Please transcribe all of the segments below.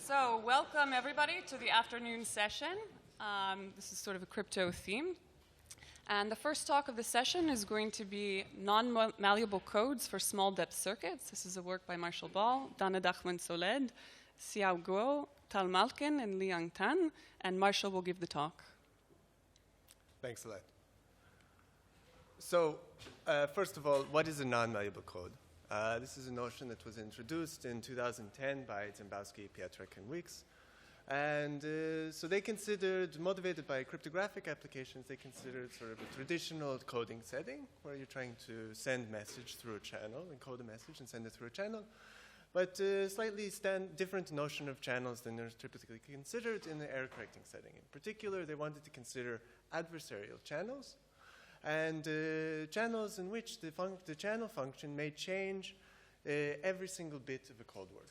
So welcome, everybody, to the afternoon session. This is sort of a crypto theme. And the first talk of the session is going to be non-malleable codes for small depth circuits. This is a work by Marshall Ball, Dana Dachman-Soled, Xiao Guo, Tal Malkin, and Liang Tan. And Marshall will give the talk. Thanks a lot. So first of all, what is a non-malleable code? This is a notion that was introduced in 2010 by Dembowski, Pietrek, and Weeks. And so they considered, motivated by cryptographic applications, they considered sort of a traditional coding setting where you're trying to send message through a channel, encode a message and send it through a channel. But slightly different notion of channels than are typically considered in the error correcting setting. In particular, they wanted to consider adversarial channels. And channels in which the channel function may change every single bit of a code word.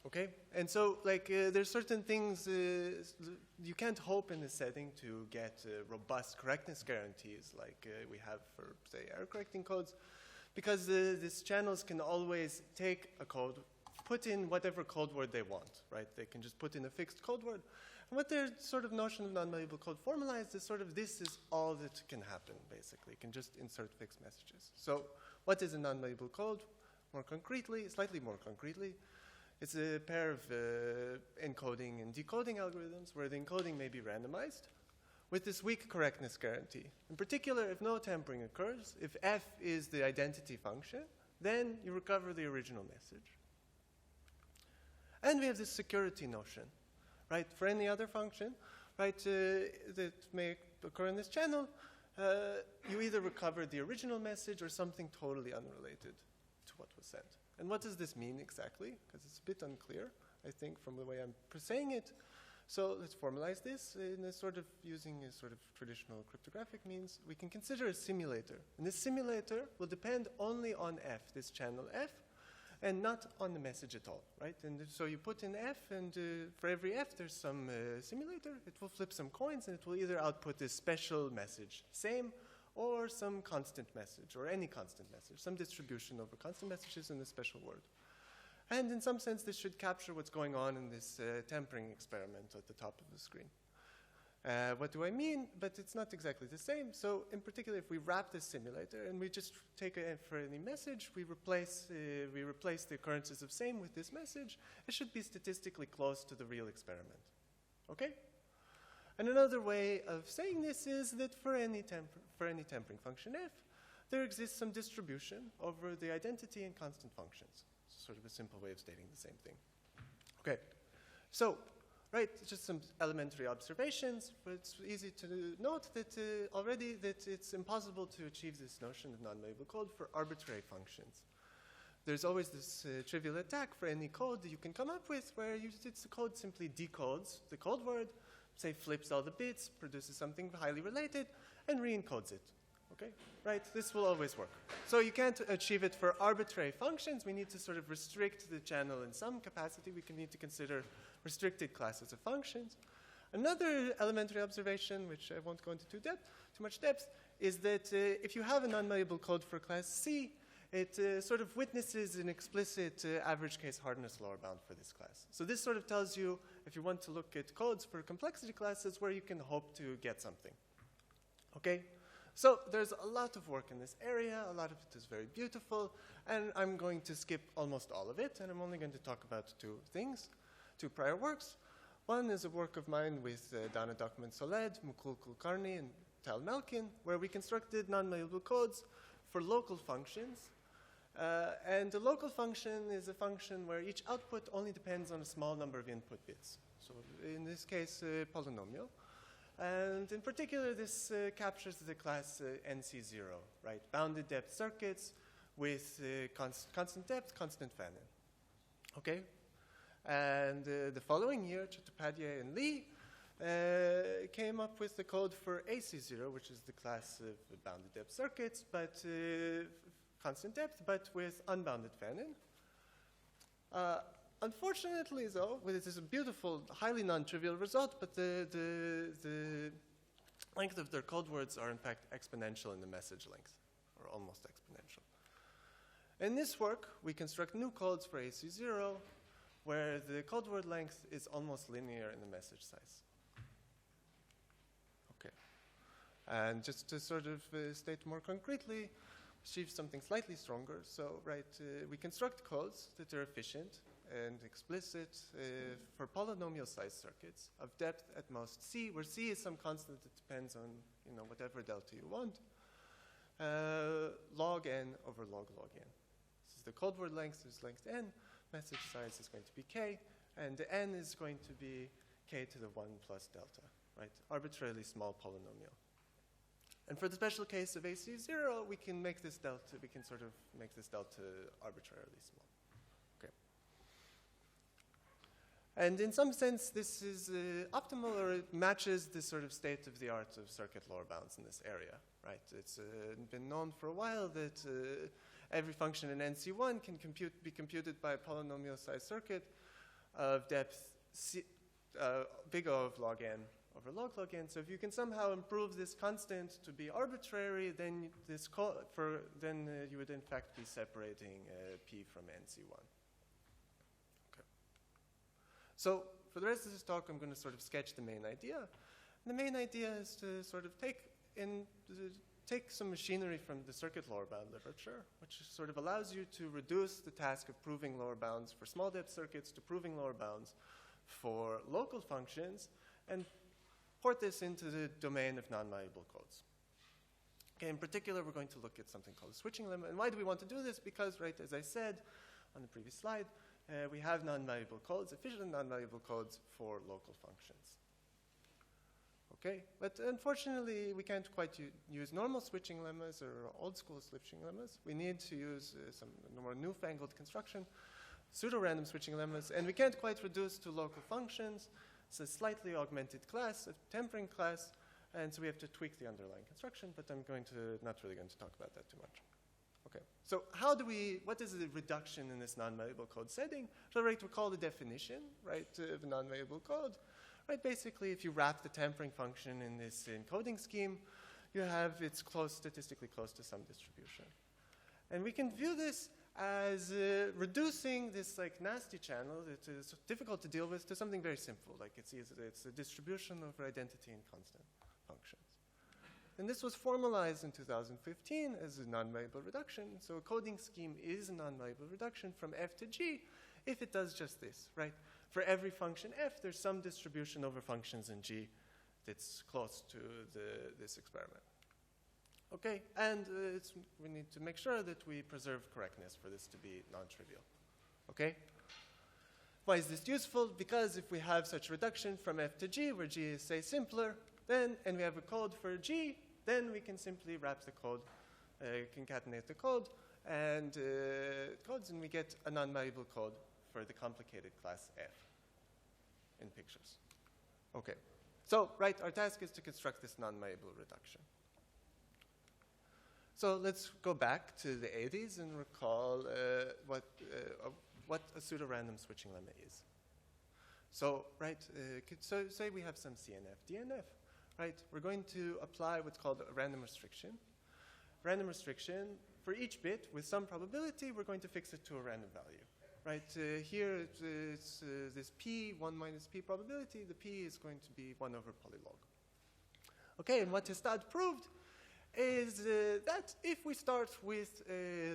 Okay? And so, like, there's certain things you can't hope in this setting to get robust correctness guarantees like we have for, say, error correcting codes, because these channels can always take a code, put in whatever code word they want, right? They can just put in a fixed code word. And what their sort of notion of non-malleable code formalized is sort of this is all that can happen, basically. You can just insert fixed messages. So what is a non-malleable code? More concretely, slightly more concretely, it's a pair of encoding and decoding algorithms where the encoding may be randomized with this weak correctness guarantee. In particular, if no tampering occurs, if f is the identity function, then you recover the original message. And we have this security notion. Right, for any other function, right, that may occur in this channel, you either recover the original message or something totally unrelated to what was sent. And what does this mean exactly? Because it's a bit unclear, I think, from the way I'm saying it. So let's formalize this in a sort of using a sort of traditional cryptographic means. We can consider a simulator. And this simulator will depend only on f, this channel f, and not on the message at all, right? And so you put in f, and for every f, there's some simulator. It will flip some coins, and it will either output this special message, same, or some constant message, or any constant message, some distribution over constant messages in a special word. And in some sense, this should capture what's going on in this tampering experiment at the top of the screen. What do I mean? But it's not exactly the same. So in particular, if we wrap this simulator and we just take for any message, we replace the occurrences of same with this message, it should be statistically close to the real experiment. Okay? And another way of saying this is that for any tampering function f, there exists some distribution over the identity and constant functions. It's sort of a simple way of stating the same thing. Okay. So, right, just some elementary observations, but it's easy to note that already that it's impossible to achieve this notion of non-malleable code for arbitrary functions. There's always this trivial attack for any code that you can come up with where the code simply decodes the code word, say flips all the bits, produces something highly related, and re-encodes it. Okay, right, this will always work. So you can't achieve it for arbitrary functions. We need to sort of restrict the channel in some capacity. We need to consider restricted classes of functions. Another elementary observation, which I won't go into too much depth, is that if you have a non-malleable code for class C, it sort of witnesses an explicit average case hardness lower bound for this class. So this sort of tells you, if you want to look at codes for complexity classes, where you can hope to get something. Okay? So there's a lot of work in this area. A lot of it is very beautiful. And I'm going to skip almost all of it. And I'm only going to talk about two things, two prior works. One is a work of mine with Dana Dachman-Soled, Mukul Kulkarni, and Tal Malkin, where we constructed non-malleable codes for local functions. And a local function is a function where each output only depends on a small number of input bits. So in this case, polynomial. And in particular, this captures the class NC0, right? Bounded depth circuits with constant depth, constant fan-in. Okay? And the following year, Chattopadhyay and Lee came up with the code for AC0, which is the class of bounded depth circuits, but constant depth, but with unbounded fan-in. Unfortunately, though, this is a beautiful, highly non-trivial result, but the length of their code words are, in fact, exponential in the message length, or almost exponential. In this work, we construct new codes for AC0 where the code word length is almost linear in the message size. Okay. And just to sort of state more concretely, achieve something slightly stronger. So, we construct codes that are efficient and explicit for polynomial size circuits of depth at most c, where c is some constant that depends on whatever delta you want, log n over log n. This is the code word length is length n, message size is going to be k, and the n is going to be k to the 1 plus delta, right? Arbitrarily small polynomial. And for the special case of AC0, we can make this delta, arbitrarily small. Okay. And in some sense, this is optimal, or it matches the sort of state of the art of circuit lower bounds in this area, right? It's been known for a while that every function in NC1 can be computed by a polynomial size circuit of depth big O of log n over log n. So if you can somehow improve this constant to be arbitrary, then you would in fact be separating P from NC1. Okay. So for the rest of this talk, I'm going to sort of sketch the main idea. And the main idea is to sort of take some machinery from the circuit lower bound literature, which sort of allows you to reduce the task of proving lower bounds for small depth circuits to proving lower bounds for local functions, and port this into the domain of non-malleable codes. Okay, in particular, we're going to look at something called a switching lemma. And why do we want to do this? Because, right, as I said on the previous slide, we have non-malleable codes, efficient non-malleable codes for local functions. Okay, but unfortunately, we can't quite use normal switching lemmas or old-school switching lemmas. We need to use some more newfangled construction, pseudo-random switching lemmas, and we can't quite reduce to local functions. It's a slightly augmented class, a tempering class, and so we have to tweak the underlying construction, but I'm not really going to talk about that too much. Okay, so what is the reduction in this non-malleable code setting? So, right, recall the definition, right, of a non-malleable code. Right, basically, if you wrap the tempering function in this encoding scheme, it's statistically close to some distribution. And we can view this as reducing this nasty channel that is difficult to deal with to something very simple. It's a distribution over identity and constant functions. And this was formalized in 2015 as a non-malleable reduction. So a coding scheme is a non-malleable reduction from F to G if it does just this, right? For every function F, there's some distribution over functions in G that's close to this experiment. Okay, and we need to make sure that we preserve correctness for this to be non-trivial. Okay? Why is this useful? Because if we have such reduction from F to G, where G is, say, simpler, and we have a code for G, then we can simply wrap the code, concatenate the code, and we get a non-malleable code for the complicated class F in pictures. Okay, so, right, our task is to construct this non-malleable reduction. So let's go back to the 80s and recall what a pseudo-random switching lemma is. So, right, so say we have some CNF, DNF, right? We're going to apply what's called a random restriction. Random restriction, for each bit, with some probability, we're going to fix it to a random value. Right, here it's this p, 1 minus p probability. The p is going to be 1 over polylog. Okay, and what Testad proved is that if we start with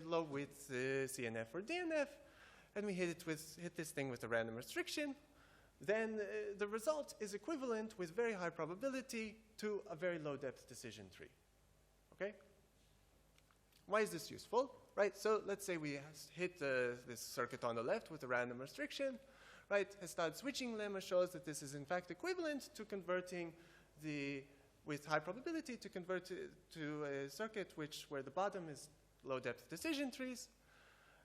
low width CNF or DNF, and we hit this thing with a random restriction, then the result is equivalent with very high probability to a very low depth decision tree. Okay? Why is this useful? Right, so let's say we hit this circuit on the left with a random restriction. Right, Testad switching lemma shows that this is in fact equivalent to converting with high probability to convert to a circuit where the bottom is low depth decision trees.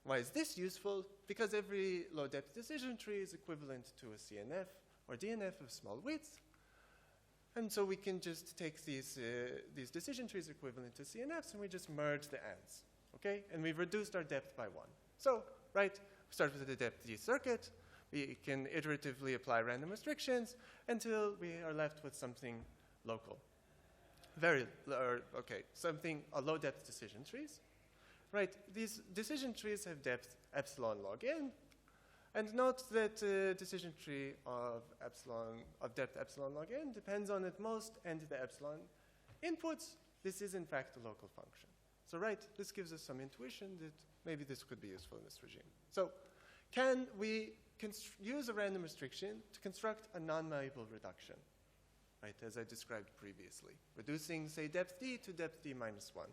Why is this useful? Because every low depth decision tree is equivalent to a CNF or DNF of small width. And so we can just take these decision trees equivalent to CNFs and we just merge the ends. Okay? And we've reduced our depth by 1. So, right, we start with a depth D circuit. We can iteratively apply random restrictions until we are left with something local. A low depth decision trees. Right, these decision trees have depth epsilon log n, And note that decision tree of depth epsilon log n depends on at most and the epsilon inputs. This is in fact a local function. So right, this gives us some intuition that maybe this could be useful in this regime. So can we use a random restriction to construct a non-malleable reduction, right, as I described previously, reducing, say, depth d to depth d minus 1.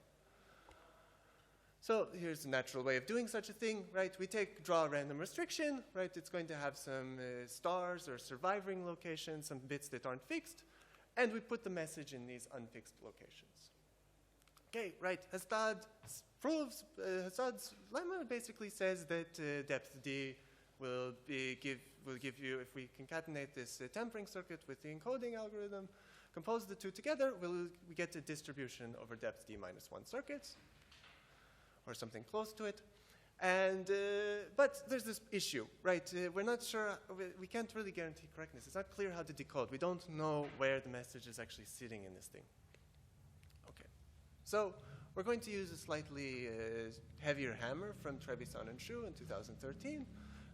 So here's a natural way of doing such a thing, right? We draw a random restriction, right? It's going to have some stars or surviving locations, some bits that aren't fixed, and we put the message in these unfixed locations. Okay, right, Hasad's lemma basically says that depth d will give you, if we concatenate this tempering circuit with the encoding algorithm, compose the two together, we get a distribution over depth d minus 1 circuits, or something close to it. And, but there's this issue, right? We're not sure, we can't really guarantee correctness. It's not clear how to decode. We don't know where the message is actually sitting in this thing. Okay, so we're going to use a slightly heavier hammer from Trevisan and Shu in 2013.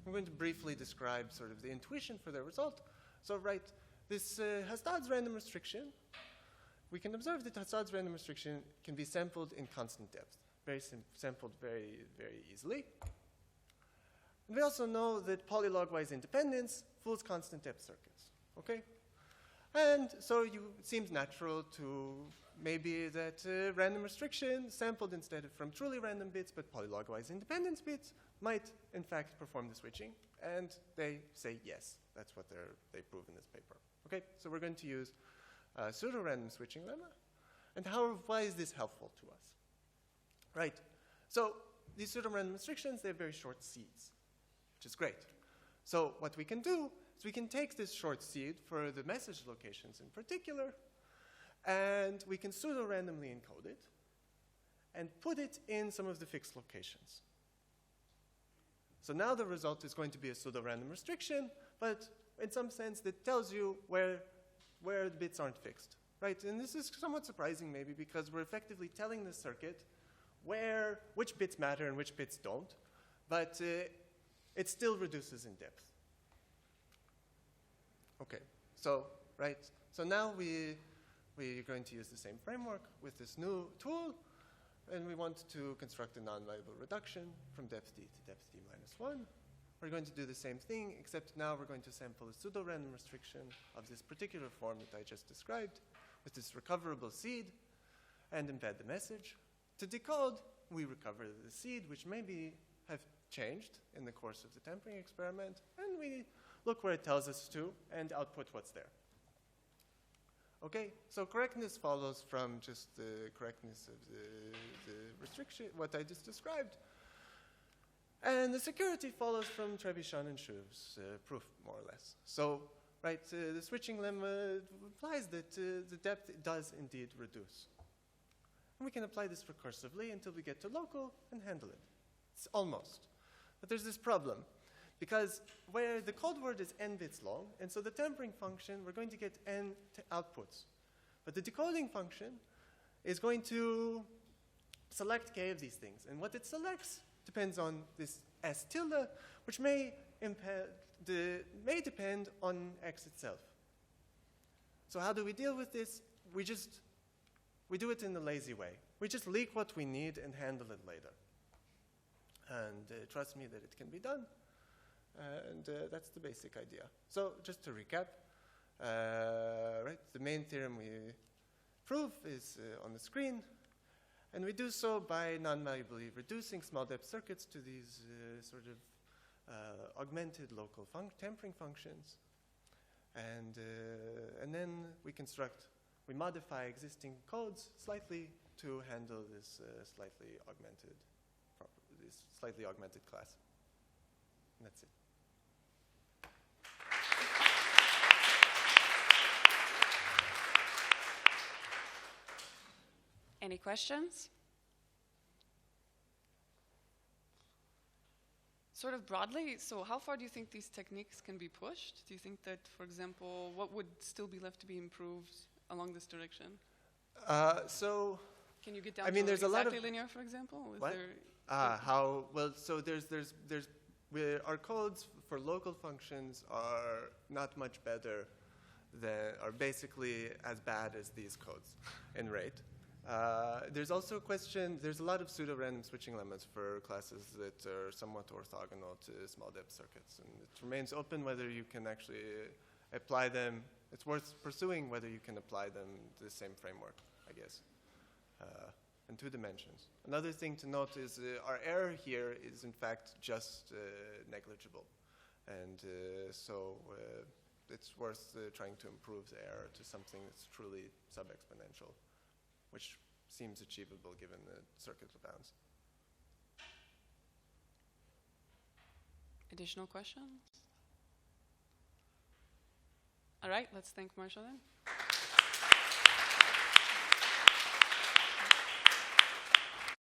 I'm going to briefly describe sort of the intuition for their result. So, right, this Hasad's random restriction, we can observe that Hasad's random restriction can be sampled in constant depth. Sampled very, very easily. And we also know that polylog-wise independence fools constant depth circuits, okay? And so it seems natural to maybe that random restriction sampled instead of from truly random bits, but polylog-wise independence bits might, in fact, perform the switching. And they say yes. That's what they prove in this paper. Okay, so we're going to use pseudo-random switching lemma. And why is this helpful to us? Right, so these pseudo-random restrictions, they have very short seeds, which is great. So what we can do is we can take this short seed for the message locations in particular, and we can pseudo-randomly encode it and put it in some of the fixed locations. So now the result is going to be a pseudo-random restriction, but in some sense that tells you where the bits aren't fixed, right? And this is somewhat surprising maybe because we're effectively telling the circuit which bits matter and which bits don't, but it still reduces in depth. Okay, so, right, so now we're going to use the same framework with this new tool, and we want to construct a non-malleable reduction from depth d to depth d minus 1. We're going to do the same thing, except now we're going to sample a pseudo-random restriction of this particular form that I just described with this recoverable seed and embed the message. To decode, we recover the seed, which maybe have changed in the course of the tempering experiment, and we look where it tells us to and output what's there. Okay, so correctness follows from just the correctness of the restriction, what I just described. And the security follows from Trevisan and Shu's proof, more or less. So, right, the switching lemma implies that the depth does indeed reduce. And we can apply this recursively until we get to local and handle it. It's almost. But there's this problem, because where the code word is n bits long, and so the tempering function, we're going to get n outputs. But the decoding function is going to select k of these things. And what it selects depends on this s tilde, which may depend on x itself. So how do we deal with this? We do it in a lazy way. We just leak what we need and handle it later. And trust me that it can be done. And that's the basic idea. So just to recap, right, the main theorem we prove is on the screen. And we do so by non-malleably reducing small depth circuits to these sort of augmented local tempering functions. And then we modify existing codes slightly to handle this slightly augmented class. And that's it. Any questions? Sort of broadly, so how far do you think these techniques can be pushed? Do you think that, for example, what would still be left to be improved along this direction? Can you get down to there's exactly a lot of linear, for example? What? Well, so our codes for local functions are not much better than, are basically as bad as these codes in rate. There's also a question, there's a lot of pseudo-random switching lemmas for classes that are somewhat orthogonal to small depth circuits, and it remains open whether you can actually apply them. It's worth pursuing whether you can apply them to the same framework, I guess, in 2 dimensions. Another thing to note is our error here is in fact just negligible, and so it's worth trying to improve the error to something that's truly sub-exponential, which seems achievable given the circuit bounds. Additional questions? All right, let's thank Marshall then.